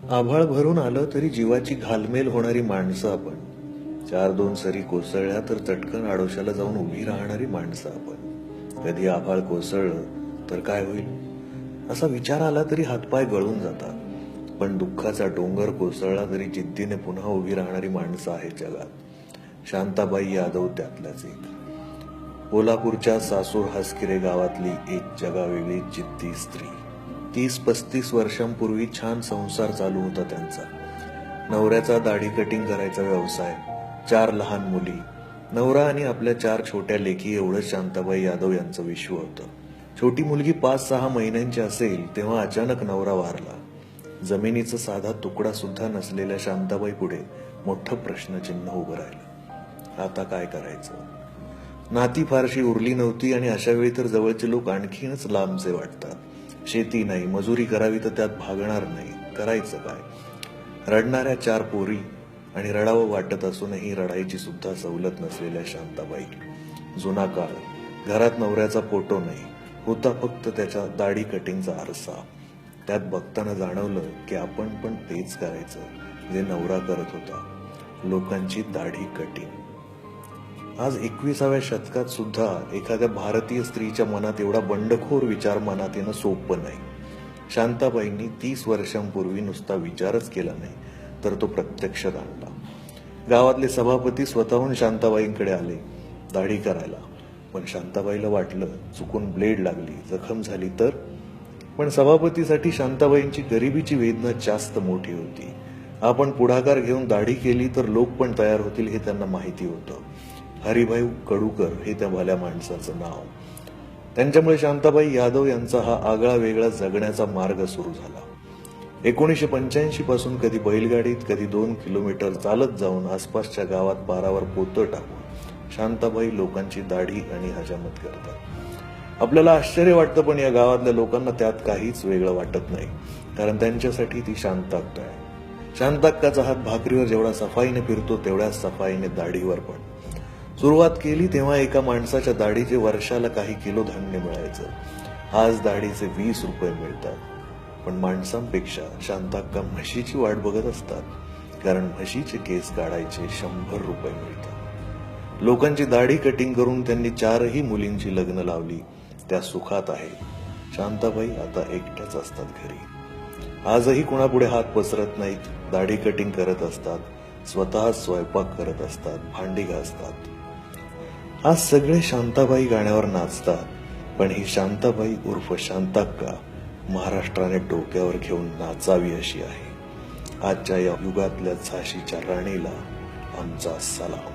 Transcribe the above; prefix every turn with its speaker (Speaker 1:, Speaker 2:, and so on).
Speaker 1: आभाळ भरून आलं तरी जीवाची घालमेल होणारी माणसं आपण. चार दोन सरी कोसळल्या तर चटकन आडोशाला जाऊन उभी राहणारी माणसं आपण. कधी आभाळ कोसळलं तर काय होईल असा विचार आला तरी हातपाय गळून जातात. पण दुःखाचा डोंगर कोसळला तरी जिद्दीने पुन्हा उभी राहणारी माणसं आहेत जगात. शांताबाई यादव त्यातल्याच एक. कोल्हापूरच्या सासूर हासकिरे गावातली एक जगावेगळी जिद्दी स्त्री. 30-35 वर्षांपूर्वी छान संसार चालू होता त्यांचा. नवऱ्याचा दाढी कटिंग करायचा व्यवसाय, 4 लहान मुली, नवरा आणि आपल्या 4 छोट्या लेकी एवढंच शांताबाई यादव यांचं विश्व होतं. छोटी मुलगी 5-6 महिन्यांची असेल तेव्हा अचानक नवरा वारला. जमिनीचा साधा तुकडा सुद्धा नसलेल्या शांताबाई पुढे मोठं प्रश्नचिन्ह उभं राहिलं. आता काय करायचं? नाती फारशी उरली नव्हती आणि अशा वेळी तर जवळचे लोक आणखीनच लांबचे वाटतात. शेती नाही, मजुरी करावी तर त्यात भागणार नाही, करायचं काय? रडणाऱ्या 4 पोरी आणि रडावं वाटत असूनही रडायची सुद्धा सवलत नसलेल्या शांताबाई. जुना काळ, घरात नवऱ्याचा फोटो नाही, होता फक्त त्याच्या दाढी कटिंगचा आरसा. त्यात बघताना जाणवलं की आपण पण तेच करायचं जे नवरा करत होता, लोकांची दाढी कटिंग. आज 21व्या शतकात सुद्धा एखाद्या भारतीय स्त्रीच्या मनात एवढा बंडखोर विचार मनात येणं सोपं नाही. शांताबाईंनी 30 वर्षांपूर्वी नुसता विचारच केला नाही तर तो प्रत्यक्षात आणला. गावातले सभापती स्वतःहून शांताबाईंकडे आले दाढी करायला. पण शांताबाईला वाटलं चुकून ब्लेड लागली, जखम झाली तर. पण सभापतीसाठी शांताबाईंची गरिबीची वेदना जास्त मोठी होती. आपण पुढाकार घेऊन दाढी केली तर लोक पण तयार होतील हे त्यांना माहिती होतं. हरिभाऊ कडूकर हे त्या भल्या माणसाचं नाव. त्यांच्यामुळे शांताबाई यादव यांचा हा आगळा वेगळा जगण्याचा मार्ग सुरू झाला. 1985 पासून कधी बैलगाडीत, कधी 2 किलोमीटर चालत जाऊन आसपासच्या गावात पारावर पोतं टाकून शांताबाई लोकांची दाढी आणि हजामत करतात. आपल्याला आश्चर्य वाटतं पण या गावातल्या लोकांना त्यात काहीच वेगळं वाटत नाही, कारण त्यांच्यासाठी ती शांताक्का आहे. शांताक्काचा हात भाकरीवर जेवढा सफाईने फिरतो तेवढ्याच सफाईने दाढीवर पण. सुरुवात केली तेव्हा एका माणसाच्या दाढीचे वर्षाला काही किलो धान्य मिळायचं. आज दाढीचे 20 रुपये मिळतात. पण माणसांपेक्षा शांताक्का म्हशीची वाट बघत असतात, कारण म्हशीचे केस काढायचे 100 रुपये मिळतात. लोकांची दाढी कटिंग करून त्यांनी 4ही मुलींची लग्न लावली. त्या सुखात आहेत. शांताबाई आता एकट्याच असतात घरी. आजही कुणापुढे हात पसरत नाहीत, दाढी कटिंग करत असतात, स्वतः स्वयंपाक करत असतात, भांडी घासतात. आज सगळे शांताबाई गाण्यावर नाचतात, पण ही शांताबाई उर्फ शांताक्का महाराष्ट्राने डोक्यावर घेऊन नाचावी अशी आहे. आजच्या या युगातल्या झाशीच्या राणीला आमचा सलाम.